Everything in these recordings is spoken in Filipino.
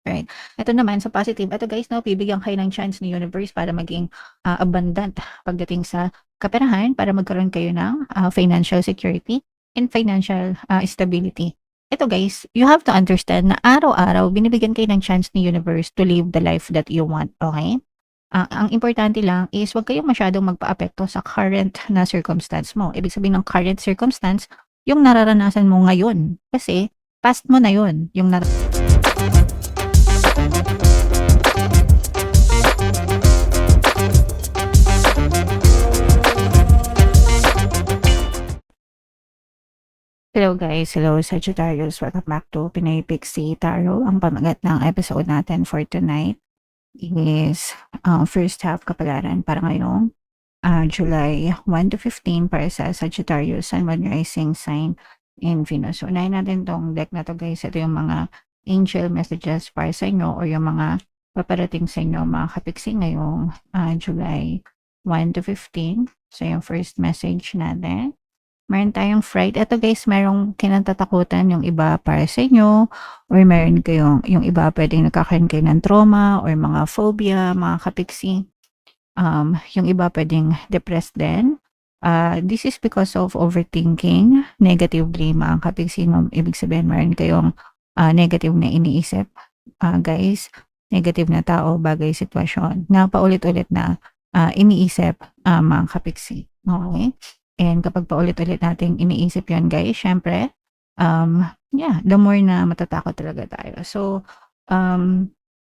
Right. Ito naman sa positive, ito guys 'no, bibigyan kayo ng chance ni universe para maging, abundant pagdating sa kaperahan para magkaroon kayo ng, financial security and financial, stability. Ito guys, you have to understand na araw-araw binibigyan kayo ng chance ni universe to live the life that you want, okay? Ang importante lang is huwag kayong masyadong magpaapekto sa current na circumstance mo. Ibig sabihin ng current circumstance, yung nararanasan mo ngayon. Kasi past mo na yun, yung Hello guys, hello Sagittarius, welcome back to Pinoy Pixie Tarot. Ang pamagat ng episode natin for tonight is first half kapalaran para ngayong July 1 to 15 para sa Sagittarius, Sun, Moon, Rising Sign, and Venus. So, unahin natin tong deck na to guys. Ito yung mga angel messages para sa inyo or yung mga paparating sa inyo mga kapiksi ngayong July 1 to 15. So, yung first message natin. Meron tayong fright. Ito guys, merong kinatatakutan yung iba para sa inyo or meron kayong, yung iba pwedeng nagkakaroon kayo ng trauma or mga phobia, mga kapiksi. Yung iba pwedeng depressed din. This is because of overthinking negatively, mga kapiksi. Ibig sabihin, meron kayong negative na iniisip. Guys, negative na tao, bagay, sitwasyon na paulit-ulit na iniisip, mga kapiksi. Okay? And kapag paulit-ulit nating iniisip yon guys, syempre, the more na matatakot talaga tayo. So,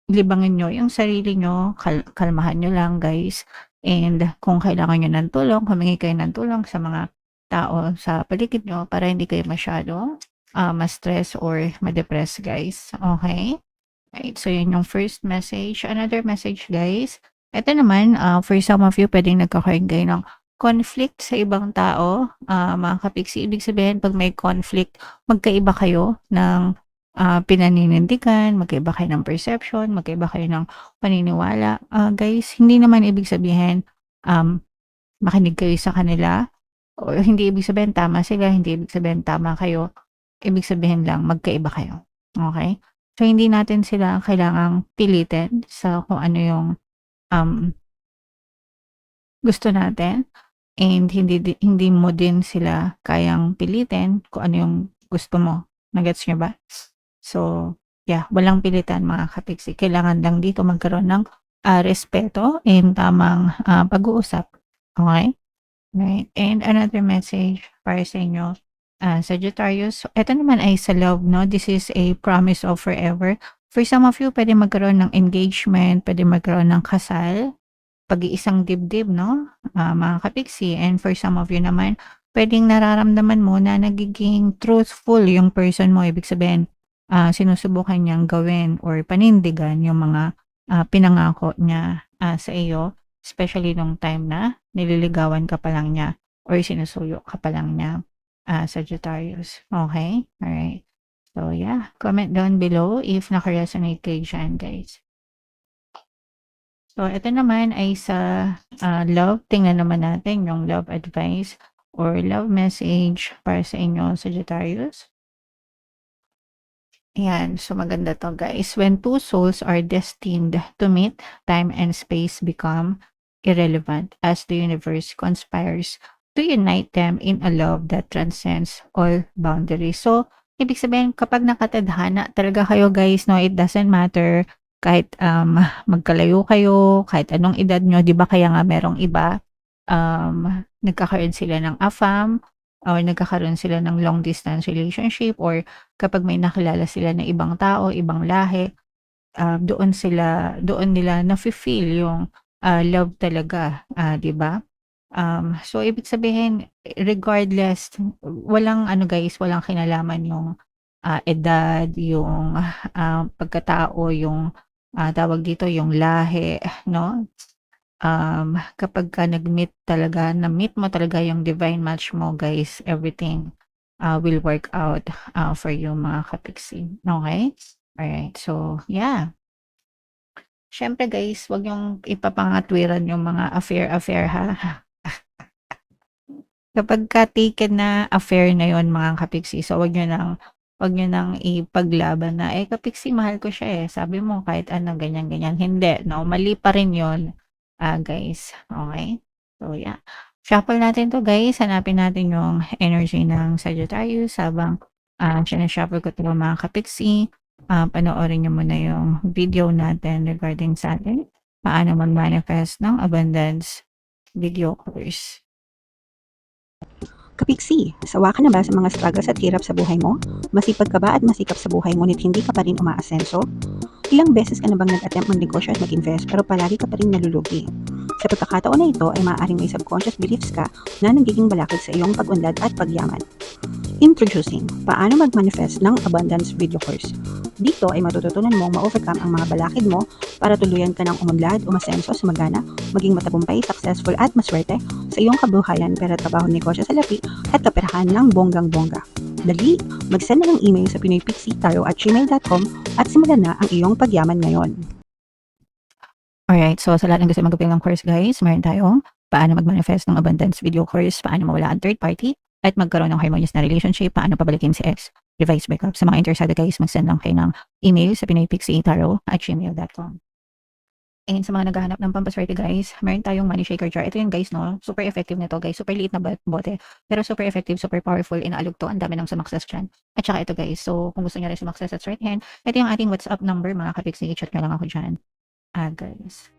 libangin nyo yung sarili nyo, kalmahan nyo lang guys. And kung kailangan nyo ng tulong, humingi kayo ng tulong sa mga tao sa paligid nyo para hindi kayo masyado ma-stress or ma-depress guys. Okay? Right, so yun yung first message. Another message guys, ito naman, for some of you, pwedeng nagkakaroon kayo ng conflict sa ibang tao, mga kapiksi. Ibig sabihin, pag may conflict, magkaiba kayo ng pinaninindigan, magkaiba kayo ng perception, magkaiba kayo ng paniniwala. Guys, hindi naman ibig sabihin makinig kayo sa kanila o hindi ibig sabihin tama sila, hindi ibig sabihin tama kayo. Ibig sabihin lang magkaiba kayo. Okay? So, hindi natin sila kailangang pilitin sa kung ano yung gusto natin. And hindi mo din sila kayang pilitin kung ano yung gusto mo. Nagets nyo ba? So, yeah, walang pilitan mga kapiksi. Kailangan lang dito magkaroon ng respeto and tamang pag-uusap. Okay? Right. And another message para sa inyo, Sagittarius. Ito naman ay sa love, no? This is a promise of forever. For some of you, pwede magkaroon ng engagement, pwede magkaroon ng kasal, pag-iisang dibdib, no? Mga kapiksi. And for some of you naman, pwedeng nararamdaman mo na nagiging truthful yung person mo. Ibig sabihin, sinusubukan niyang gawin or panindigan yung mga pinangako niya sa iyo, especially nung time na nililigawan ka pa lang niya or sinusuyo ka pa lang niya, Sagittarius. Okay? Alright. So, yeah. Comment down below if naka-resonate kayo dyan, guys. So, ito naman ay sa love. Tingnan naman natin yung love advice or love message para sa inyo, Sagittarius. Ayan. So, maganda to guys. When two souls are destined to meet, time and space become irrelevant as the universe conspires to unite them in a love that transcends all boundaries. So, ibig sabihin, kapag nakatadhana talaga kayo guys, no, it doesn't matter kahit magkalayo kayo, kahit anong edad nyo, di ba kaya nga merong iba, nagkakaroon sila ng AFAM, or nagkakaroon sila ng long distance relationship, or kapag may nakilala sila na ibang tao, ibang lahi, doon nila nafe-feel yung love talaga, di ba? So, ibig sabihin, regardless, walang guys, walang kinalaman yung edad, yung pagkatao, yung tawag dito, yung lahi, no? Kapag ka nag-meet talaga, na-meet mo talaga yung divine match mo, guys, everything will work out for you, mga kapiksi. Okay? Alright. So, yeah. Syempre, guys, wag yung ipapangatwiran yung mga affair, ha? Kapag ka taken na affair na yon mga kapiksi, so wag nyo nang Wag niyo nang ipaglaban na, "Eh, kapiksi mahal ko siya, eh, sabi mo kahit ano ganyan-ganyan." Hindi 'no, mali pa rin 'yun, guys, okey? So, yeah. Shuffle natin 'to guys, hanapin natin yung energy ng Sagittarius habang, shina-shuffle ko 'to mga kapiksi. Panoorin niyo muna yung video natin regarding sa atin, paano mag-manifest ng abundance video course. Kapiksi, sawa ka na ba sa mga struggles at hirap sa buhay mo? Masipag ka ba at masikap sa buhay ngunit hindi ka pa rin umaasenso? Ilang beses ka na bang nag-attempt magnegosyo at mag-invest pero palagi ka pa rin nalulugi? Sa pagkakataon na ito ay maaaring may subconscious beliefs ka na nagiging balakid sa iyong pag-unlad at pagyaman. Introducing, paano mag-manifest ng abundance video course. Dito ay matututunan mong ma-overcome ang mga balakid mo para tuluyan ka ng umunlad, umasenso, sumagana, maging matagumpay, successful at maswerte sa iyong kabuhayan, pera, trabaho, negosyo sa lapi at kaperahan ng bonggang-bongga. Dali, mag-send na ng email sa pinoypixitaro@gmail.com at simulan na ang iyong pagyaman ngayon. Alright, so sa lahat ng gusto mag-avail ng course guys, meron tayong paano mag-manifest ng abundance video course, paano mawala ang third party, at magkaroon ng harmonious na relationship, paano pabalikin si ex, revise breakup. Sa mga interesado guys, mag-send lang kayo ng email sa pinoypixitaro@gmail.com. And sa mga naghahanap ng pampaswerte guys, meron tayong money shaker jar. Ito yun guys, no? Super effective nito guys. Super liit na bote. Pero super effective, super powerful. Inaalog to. Ang dami ng sumakses dyan. At saka ito guys. So, kung gusto niyo rin sumakses at right hand, ito yung ating WhatsApp number. Mga kapiksi, i-chat nyo lang ako dyan. Guys.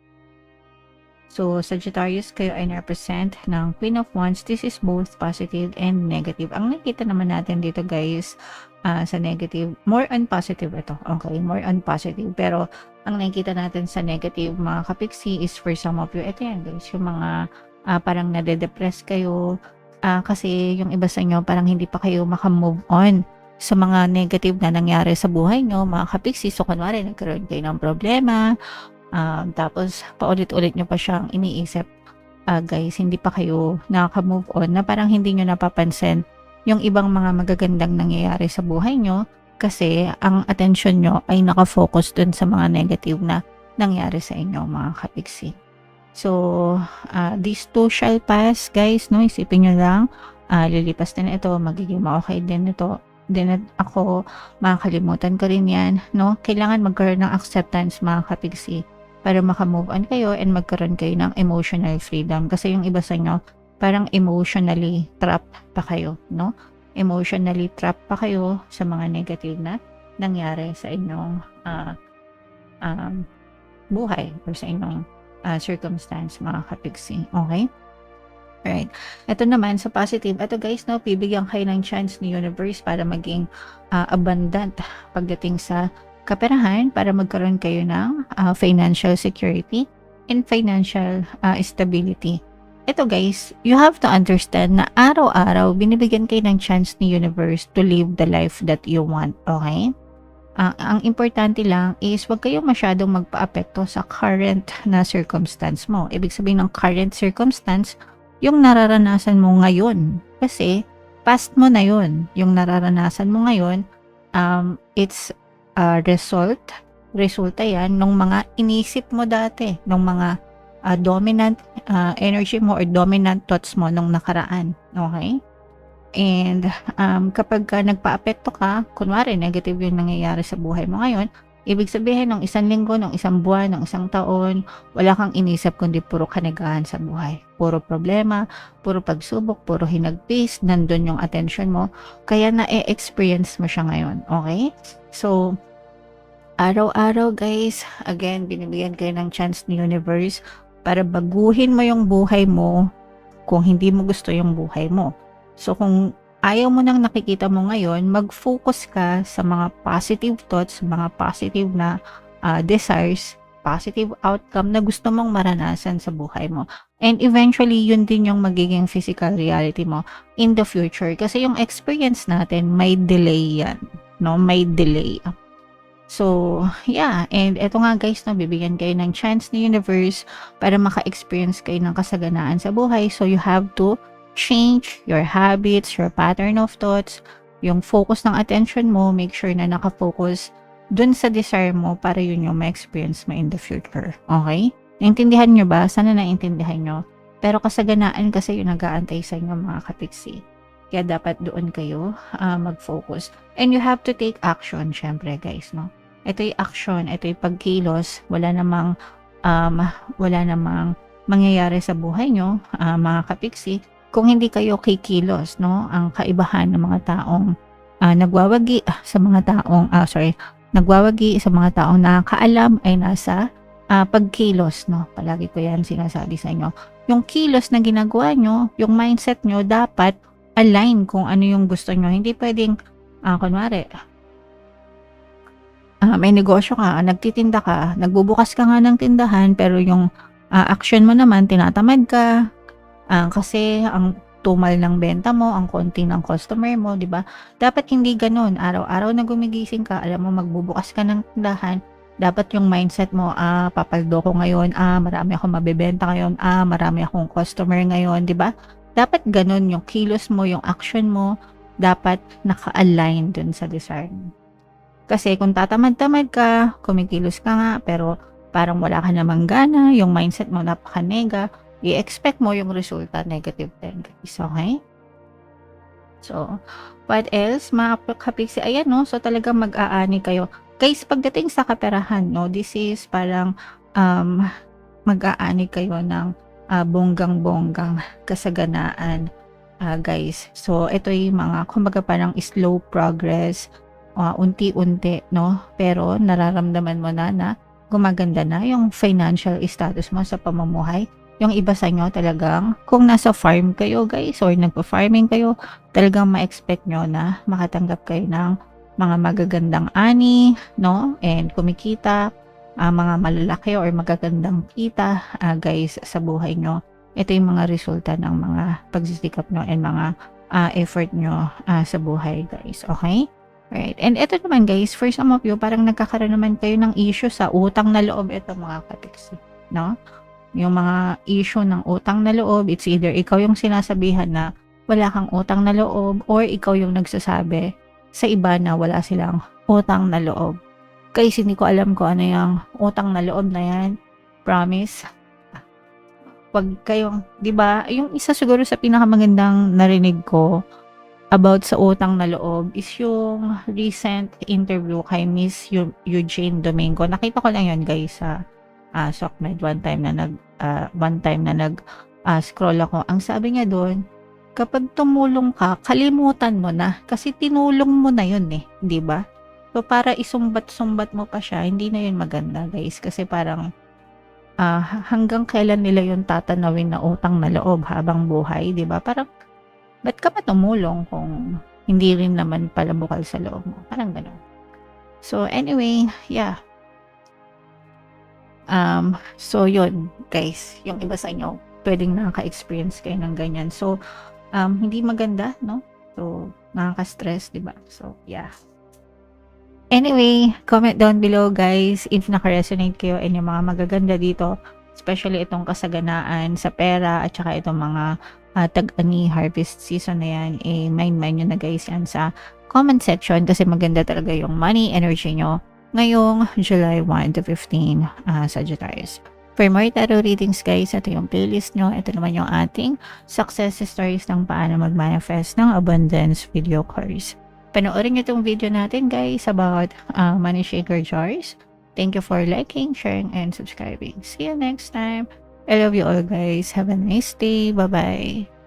So, Sagittarius, kayo ay na-represent ng Queen of Wands. This is both positive and negative. Ang nakikita naman natin dito guys, sa negative, more on positive ito. Okay, more on positive. Pero, ang nakikita natin sa negative, mga kapiksi, is for some of you, ito yan guys, yung mga parang nade-depress kayo, kasi yung iba sa inyo, parang hindi pa kayo makamove on sa mga negative na nangyari sa buhay nyo, mga kapiksi. So, kunwari, nagkaroon kayo ng problema, tapos paulit-ulit nyo pa siyang iniisip, guys, hindi pa kayo nakaka-move on, na parang hindi nyo napapansin yung ibang mga magagandang nangyayari sa buhay nyo kasi ang attention nyo ay nakafocus dun sa mga negative na nangyari sa inyo, mga kapiksi. So, these two shall pass, guys, no? Isipin nyo lang, lilipas din ito, magiging okay din ito. Din ako, makakalimutan ko rin yan, no? Kailangan magkaroon ng acceptance, mga kapiksi, para makamove on kayo and magkaroon kayo ng emotional freedom. Kasi yung iba sa inyo, parang emotionally trapped pa kayo, no? Emotionally trapped pa kayo sa mga negative na nangyari sa inyong buhay or sa inyong circumstance, mga kapiksi. Okay? Alright. Ito naman sa positive. Ito guys, no, bibigyan kayo ng chance ni universe para maging abundant pagdating sa kaperahan, para magkaroon kayo ng financial security and financial stability. Ito guys, you have to understand na araw-araw binibigyan kayo ng chance ni universe to live the life that you want. Okay? Ang importante lang is wag kayong masyadong magpa-apekto sa current na circumstance mo. Ibig sabihin ng current circumstance, yung nararanasan mo ngayon. Kasi, past mo na yun. Yung nararanasan mo ngayon, it's a resulta yan ng mga inisip mo dati, ng mga dominant energy mo or dominant thoughts mo nung nakaraan. Okay? And kapag nagpa-apekto ka, kunwari negative yung nangyayari sa buhay mo ngayon, ibig sabihin ng isang linggo, ng isang buwan, ng isang taon, wala kang inisip kundi puro kanagahan sa buhay. Puro problema, puro pagsubok, puro hinagpis, nandun yung attention mo. Kaya na-experience mo siya ngayon. Okay? So, araw-araw guys, again, binibigyan kayo ng chance ni universe para baguhin mo yung buhay mo kung hindi mo gusto yung buhay mo. So, kung ayaw mo nang nakikita mo ngayon, mag-focus ka sa mga positive thoughts, mga positive na desires, positive outcome na gusto mong maranasan sa buhay mo. And eventually, yun din yung magiging physical reality mo in the future. Kasi yung experience natin, may delay yan. No? May delay. So, yeah. And eto nga guys, no, bibigyan kayo ng chance ni universe para maka-experience kayo ng kasaganaan sa buhay. So, you have to change your habits, your pattern of thoughts, yung focus ng attention mo, make sure na nakafocus dun sa desire mo para yun yung ma-experience mo in the future. Okay? Naintindihan nyo ba? Sana naintindihan nyo. Pero kasaganaan kasi yung nag-aantay sa inyo, mga kapiksi. Kaya dapat doon kayo mag-focus. And you have to take action, syempre guys, no? Ito yung action, ito yung pagkilos, um, wala namang mangyayari sa buhay nyo, mga kapiksi, kung hindi kayo kikilos, no? Ang kaibahan ng mga taong nagwawagi sa mga taong nakakaalam ay nasa pagkilos, no? Palagi ko yan sinasabi sa inyo. Yung kilos na ginagawa nyo, yung mindset nyo, dapat align kung ano yung gusto nyo. Hindi pwedeng, kunwari, may negosyo ka, nagtitinda ka, nagbubukas ka nga ng tindahan, pero yung action mo naman, tinatamad ka, kasi ang tumal ng benta mo, ang konti ng customer mo, di ba? Dapat hindi ganun. Araw-araw na gumigising ka, alam mo magbubukas ka ng tindahan, dapat yung mindset mo, papaldo ko ngayon, marami akong mabebenta ngayon, marami akong customer ngayon, di ba? Dapat ganun yung kilos mo, yung action mo, dapat naka-align dun sa desire mo. Kasi kung tatamad-tamad ka, kumikilos ka nga, pero parang wala ka namang gana, yung mindset mo napaka-nega, i-expect mo yung resulta negative din, guys. Okay? So, what else? Mga kapiksi, ayan, no? So, talagang mag-aani kayo. Guys, pagdating sa kaperahan, no? This is parang mag-aani kayo ng bonggang-bonggang kasaganaan, guys. So, ito yung mga, kumbaga parang slow progress, unti-unti, no? Pero, nararamdaman mo na gumaganda na yung financial status mo sa pamumuhay. Yung iba sa inyo talagang, kung nasa farm kayo, guys, or nagpa-farming kayo, talagang ma-expect nyo na makatanggap kayo ng mga magagandang ani, no? And kumikita, mga malalaki or magagandang kita, guys, sa buhay nyo. Ito yung mga resulta ng mga pagsisikap nyo and mga effort nyo sa buhay, guys. Okay? Right. And ito naman, guys, for some of you, parang nagkakaroon naman kayo ng issue sa utang na loob. Ito, mga kapiksi, no? Yung mga issue ng utang na loob, it's either ikaw yung sinasabihan na wala kang utang na loob, or ikaw yung nagsasabi sa iba na wala silang utang na loob. Guys, hindi ko alam kung ano yung utang na loob na yan. Promise. Pag kayong, di ba, yung isa siguro sa pinakamagandang narinig ko about sa utang na loob is yung recent interview kay Miss Eugene Domingo. Nakita ko lang yun, guys, sa SOCMED one time na scroll ako. Ang sabi niya doon, kapag tumulong ka, kalimutan mo na kasi tinulong mo na yun eh, di ba? So para isumbat-sumbat mo pa siya, hindi na yun maganda, guys, kasi parang hanggang kailan nila yun tatanawin na utang na loob habang buhay, di ba? Parang ba't ka pa tumulong kung hindi rin naman pala bukal sa loob mo? Parang gano'n. So anyway, yeah. So yun, guys, yung iba sa inyo, pwedeng nakaka-experience kayo ng ganyan. So, hindi maganda, no? So, nakaka-stress, diba? So, yeah. Anyway, comment down below, guys, if naka-resonate kayo and yung mga magaganda dito, especially itong kasaganaan sa pera at saka itong mga tag-ani harvest season na yan, mind nyo na, guys, yan sa comment section kasi maganda talaga yung money energy nyo ngayong July 1 to 15 Sagittarius. For more tarot readings, guys, ito yung playlist nyo. Ito naman yung ating success stories ng paano mag-manifest ng abundance video course. Panoorin nyo itong video natin, guys, about money shaker jars. Thank you for liking, sharing, and subscribing. See you next time. I love you all, guys. Have a nice day. Bye-bye.